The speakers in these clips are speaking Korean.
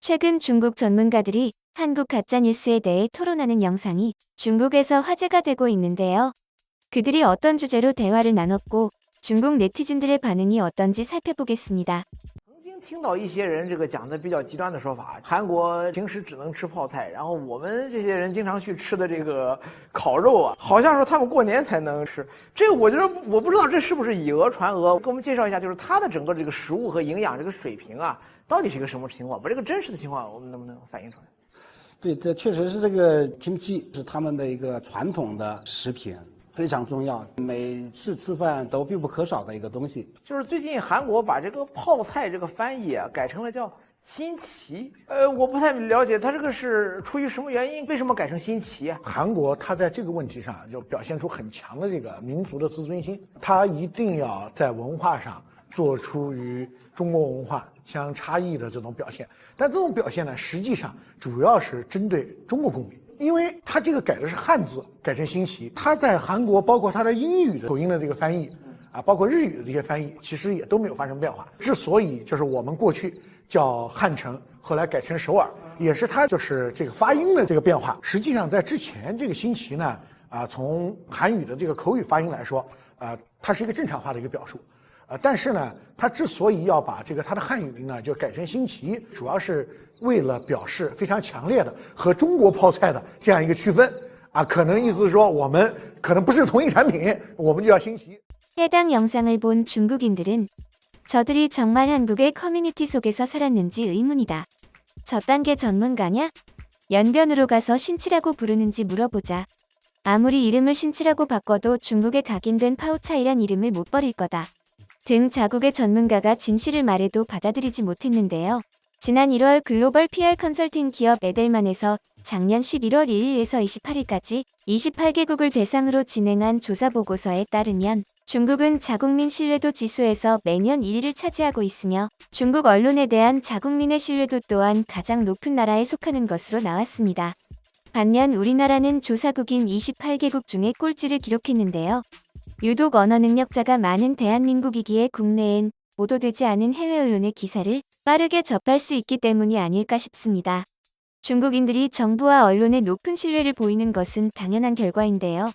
최근 중국 전문가들이 한국 가짜뉴스에 대해 토론하는 영상이 중국에서 화제가 되고 있는데요. 그들이 어떤 주제로 대화를 나눴고 중국 네티즌들의 반응이 어떤지 살펴보겠습니다. 曾经听到一些人这个讲的比较极端的说法，韩国平时只能吃泡菜，然后我们这些人经常去吃的这个烤肉啊，好像说他们过年才能吃。这个我觉得我不知道这是不是以讹传讹，给我们介绍一下，就是它的整个这个食物和营养这个水平啊，到底是一个什么情况？把这个真实的情况我们能不能反映出来？ 对，这确实是这个 kimchi 是他们的一个传统的食品，非常重要，每次吃饭都必不可少的一个东西。就是最近韩国把这个泡菜这个翻译啊改成了叫新奇，我不太了解它这个是出于什么原因，为什么改成新奇啊？韩国它在这个问题上就表现出很强的这个民族的自尊心，它一定要在文化上做出与中国文化相差异的这种表现，但这种表现呢，实际上主要是针对中国公民，因为它这个改的是汉字，改成新奇，它在韩国包括它的英语的口音的这个翻译，包括日语的这些翻译，其实也都没有发生变化。之所以就是我们过去叫汉城，后来改成首尔，也是它就是这个发音的这个变化。实际上在之前这个新奇呢，从韩语的这个口语发音来说，它是一个正常化的一个表述。但是呢，它之所以要把这个它的汉语名呢就改成新奇，主要是为了表示非常强烈的和中国泡菜的这样一个区分可能意思是说我们可能不是同一产品，我们就要新奇。 해당 영상을 본 중국인들은 저들이 정말 한국의 커뮤니티 속에서 살았는지 의문이다. 저딴 게 전문가냐? 연변으로 가서 신치라고 부르는지 물어보자. 아무리 이름을 신치라고 바꿔도 중국에 각인된 파오차이란 이름을 못 버릴 거다. 등 자국의 전문가가 진실을 말해도 받아들이지 못했는데요. 지난 1월 글로벌 PR 컨설팅 기업 에델만에서 작년 11월 1일에서 28일까지 28개국을 대상으로 진행한 조사 보고서에 따르면 중국은 자국민 신뢰도 지수에서 매년 1위를 차지하고 있으며 중국 언론에 대한 자국민의 신뢰도 또한 가장 높은 나라에 속하는 것으로 나왔습니다. 반면 우리나라는 조사국인 28개국 중에 꼴찌를 기록했는데요. 유독 언어 능력자가 많은 대한민국이기에 국내엔 보도되지 않은 해외 언론의 기사를 빠르게 접할 수 있기 때문이 아닐까 싶습니다. 중국인들이 정부와 언론에 높은 신뢰를 보이는 것은 당연한 결과인데요.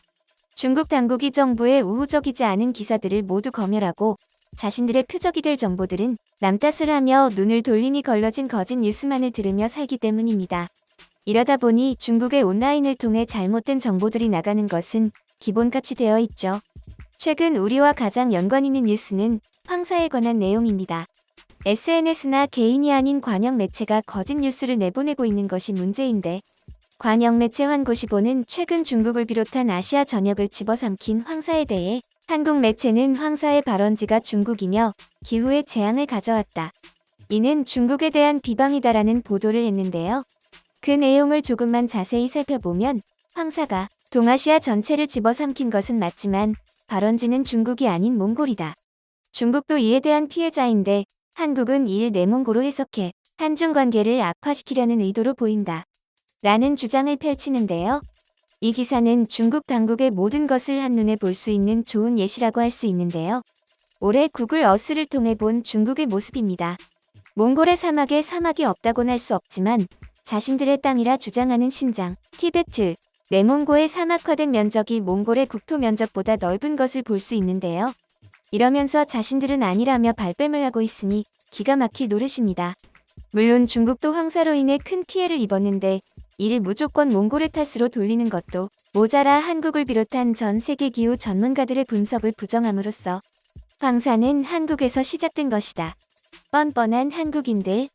중국 당국이 정부에 우호적이지 않은 기사들을 모두 검열하고 자신들의 표적이 될 정보들은 남 탓을 하며 눈을 돌리니 걸러진 거짓 뉴스만을 들으며 살기 때문입니다. 이러다 보니 중국의 온라인을 통해 잘못된 정보들이 나가는 것은 기본값이 되어 있죠. 최근 우리와 가장 연관 있는 뉴스는 황사에 관한 내용입니다. SNS나 개인이 아닌 관영 매체가 거짓 뉴스를 내보내고 있는 것이 문제인데 관영 매체 환고시보는 최근 중국을 비롯한 아시아 전역을 집어삼킨 황사에 대해 한국 매체는 황사의 발원지가 중국이며 기후에 재앙을 가져왔다. 이는 중국에 대한 비방이다라는 보도를 했는데요. 그 내용을 조금만 자세히 살펴보면 황사가 동아시아 전체를 집어삼킨 것은 맞지만 발원지는 중국이 아닌 몽골이다. 중국도 이에 대한 피해자인데 한국은 이를 내몽고로 해석해 한중 관계를 악화시키려는 의도로 보인다. 라는 주장을 펼치는데요. 이 기사는 중국 당국의 모든 것을 한눈에 볼 수 있는 좋은 예시라고 할 수 있는데요. 올해 구글 어스를 통해 본 중국의 모습입니다. 몽골의 사막에 사막이 없다고는 할 수 없지만 자신들의 땅이라 주장하는 신장, 티베트, 내몽고의 사막화된 면적이 몽골의 국토 면적보다 넓은 것을 볼 수 있는데요. 이러면서 자신들은 아니라며 발뺌을 하고 있으니 기가 막힐 노릇입니다. 물론 중국도 황사로 인해 큰 피해를 입었는데 이를 무조건 몽골의 탓으로 돌리는 것도 모자라 한국을 비롯한 전 세계 기후 전문가들의 분석을 부정함으로써 황사는 한국에서 시작된 것이다. 뻔뻔한 한국인들.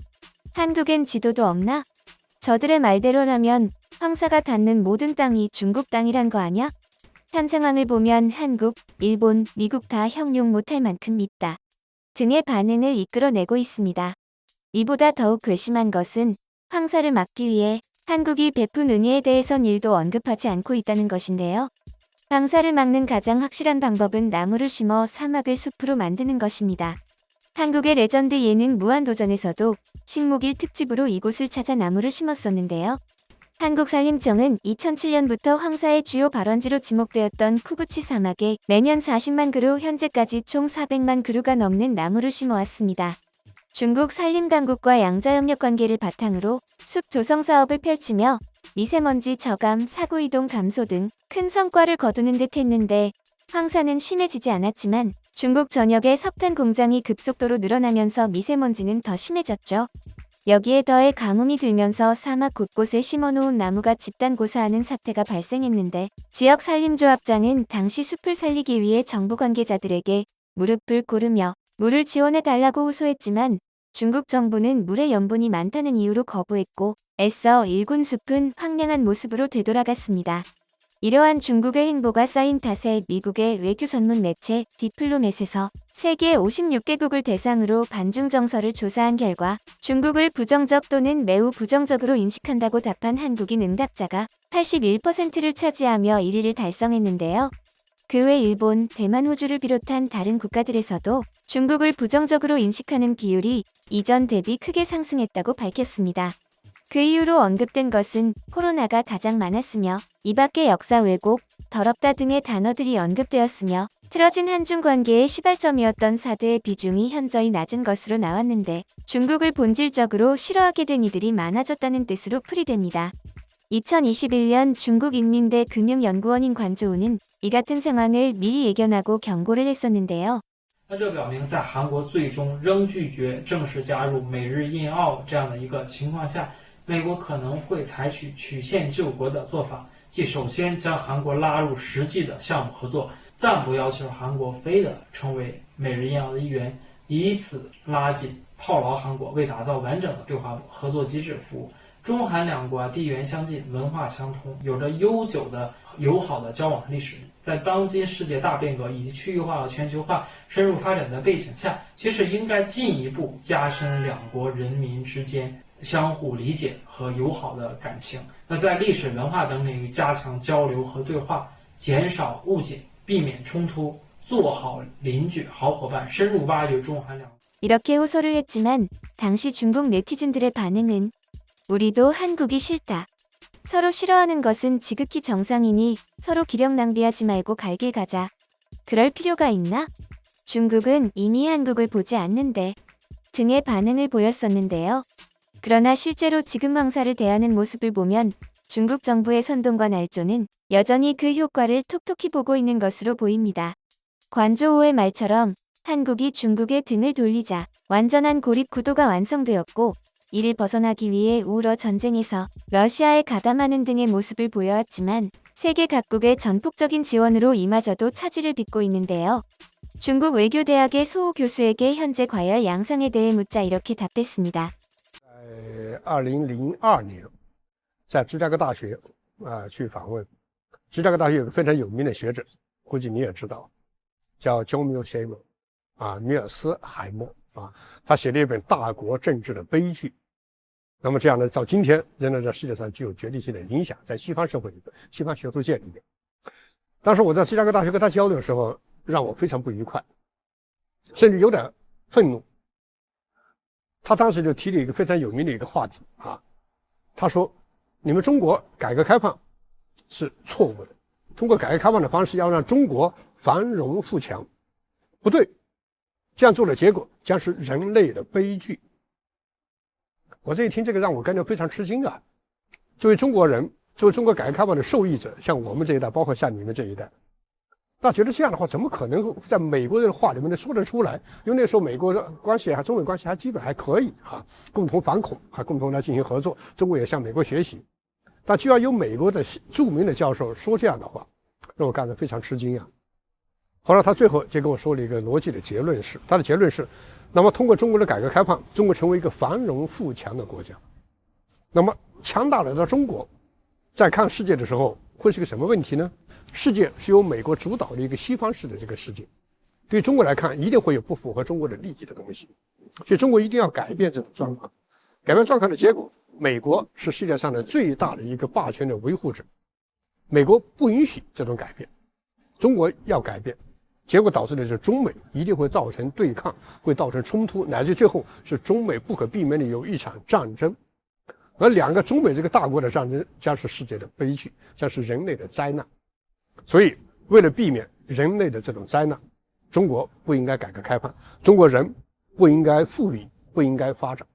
한국엔 지도도 없나? 저들의 말대로라면 황사가 닿는 모든 땅이 중국 땅이란 거 아냐? 현 상황을 보면 한국, 일본, 미국 다 형용 못할 만큼 밉다. 등의 반응을 이끌어내고 있습니다. 이보다 더욱 괘씸한 것은 황사를 막기 위해 한국이 베푼 은혜에 대해선 일도 언급하지 않고 있다는 것인데요. 황사를 막는 가장 확실한 방법은 나무를 심어 사막을 숲으로 만드는 것입니다. 한국의 레전드 예능 무한도전에서도 식목일 특집으로 이곳을 찾아 나무를 심었었는데요. 한국산림청은 2007년부터 황사의 주요 발원지로 지목되었던 쿠부치 사막에 매년 40만 그루 현재까지 총 400만 그루가 넘는 나무를 심어왔습니다. 중국 산림당국과 양자협력 관계를 바탕으로 숲 조성 사업을 펼치며 미세먼지 저감, 사고 이동 감소 등 큰 성과를 거두는 듯 했는데 황사는 심해지지 않았지만 중국 전역의 석탄 공장이 급속도로 늘어나면서 미세먼지는 더 심해졌죠. 여기에 더해 가뭄이 들면서 사막 곳곳에 심어놓은 나무가 집단 고사하는 사태가 발생했는데 지역 산림조합장은 당시 숲을 살리기 위해 정부 관계자들에게 무릎을 꿇으며 물을 지원해달라고 호소했지만 중국 정부는 물의 염분이 많다는 이유로 거부했고 애써 일군 숲은 황량한 모습으로 되돌아갔습니다. 이러한 중국의 행보가 쌓인 탓에 미국의 외교 전문 매체 디플로맷에서 세계 56개국을 대상으로 반중 정서를 조사한 결과 중국을 부정적 또는 매우 부정적으로 인식한다고 답한 한국인 응답자가 81%를 차지하며 1위를 달성했는데요. 그 외 일본, 대만, 호주를 비롯한 다른 국가들에서도 중국을 부정적으로 인식하는 비율이 이전 대비 크게 상승했다고 밝혔습니다. 그 이유로 언급된 것은 코로나가 가장 많았으며 이 밖에 역사 왜곡, 더럽다 등의 단어들이 언급되었으며 틀어진 한중 관계의 시발점이었던 사드의 비중이 현저히 낮은 것으로 나왔는데 중국을 본질적으로 싫어하게 된 이들이 많아졌다는 뜻으로 풀이됩니다. 2021년 중국인민대 금융연구원인 관조우는 이 같은 상황을 미리 예견하고 경고를 했었는데요. 那这表明，在韩国最终仍拒绝正式加入美日印澳这样的一个情况下，美国可能会采取曲线救国的做法，即首先将韩国拉入实际的项目合作，暂不要求韩国非得成为美日印澳的一员，以此拉紧套牢韩国，为打造完整的对华合作机制服务。中韩两国地缘相近，文化相通，有着悠久的友好的交往历史。在当今世界大变革以及区域化和全球化深入发展的背景下，其实应该进一步加深两国人民之间相互理解和友好的感情。那在历史文化等领域加强交流和对话，减少误解，避免冲突，做好邻居、好伙伴，深入挖掘中韩两国。 이렇게 호소를 했지만 당시 중국 네티즌들의 반응은 우리도 한국이 싫다. 서로 싫어하는 것은 지극히 정상이니 서로 기력 낭비하지 말고 갈 길 가자. 그럴 필요가 있나? 중국은 이미 한국을 보지 않는데 등의 반응을 보였었는데요. 그러나 실제로 지금 황사를 대하는 모습을 보면 중국 정부의 선동과 날조는 여전히 그 효과를 톡톡히 보고 있는 것으로 보입니다. 관조우의 말처럼 한국이 중국의 등을 돌리자 완전한 고립 구도가 완성되었고 이를 벗어나기 위해 우러 전쟁에서 러시아에 가담하는 등의 모습을 보여왔지만 세계 각국의 전폭적인 지원으로 이마저도 차질을 빚고 있는데요. 중국 외교대학의 소호 교수에게 현재 과열 양상에 대해 묻자 이렇게 답했습니다. 2002年，在芝加哥大学去访问，芝加哥大学有个非常有名的学者，估计你也知道，叫 John Mearsheimer 米尔斯海默他写了一本《大国政治的悲剧》。那么这样呢，到今天仍然在世界上具有决定性的影响，在西方社会里面、西方学术界里面。当时我在芝加哥大学跟他交流的时候，让我非常不愉快，甚至有点愤怒。他当时就提了一个非常有名的一个话题他说：“你们中国改革开放是错误的，通过改革开放的方式要让中国繁荣富强，不对，这样做的结果将是人类的悲剧。”我这一听，这个让我感到非常吃惊啊！作为中国人，作为中国改革开放的受益者，像我们这一代，包括像你们这一代，那觉得这样的话，怎么可能在美国人的话里面能说得出来？因为那时候美国关系中美关系还基本还可以共同反恐共同来进行合作，中国也向美国学习。但居然有美国的著名的教授说这样的话，让我感到非常吃惊啊！后来他最后就跟我说了一个逻辑的结论是，他的结论是，那么通过中国的改革开放，中国成为一个繁荣富强的国家。那么强大的中国，在看世界的时候，会是个什么问题呢？世界是由美国主导的一个西方式的这个世界，对中国来看，一定会有不符合中国的利益的东西，所以中国一定要改变这种状况。改变状况的结果，美国是世界上的最大的一个霸权的维护者，美国不允许这种改变，中国要改变。结果导致的是中美一定会造成对抗，会造成冲突，乃至最后是中美不可避免的有一场战争。而两个中美这个大国的战争将是世界的悲剧，将是人类的灾难。所以，为了避免人类的这种灾难，中国不应该改革开放，中国人不应该富裕，不应该发展。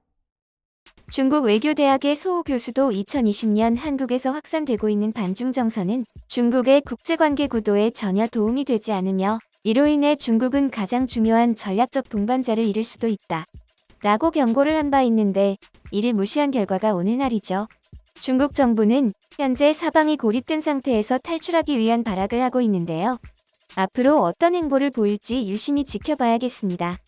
중국 외교대학의 소호 교수도 2020년 한국에서 확산되고 있는 반중 정서는 중국의 국제관계 구도에 전혀 도움이 되지 않으며 이로 인해 중국은 가장 중요한 전략적 동반자를 잃을 수도 있다. 라고 경고를 한 바 있는데 이를 무시한 결과가 오늘날이죠. 중국 정부는 현재 사방이 고립된 상태에서 탈출하기 위한 발악을 하고 있는데요. 앞으로 어떤 행보를 보일지 유심히 지켜봐야겠습니다.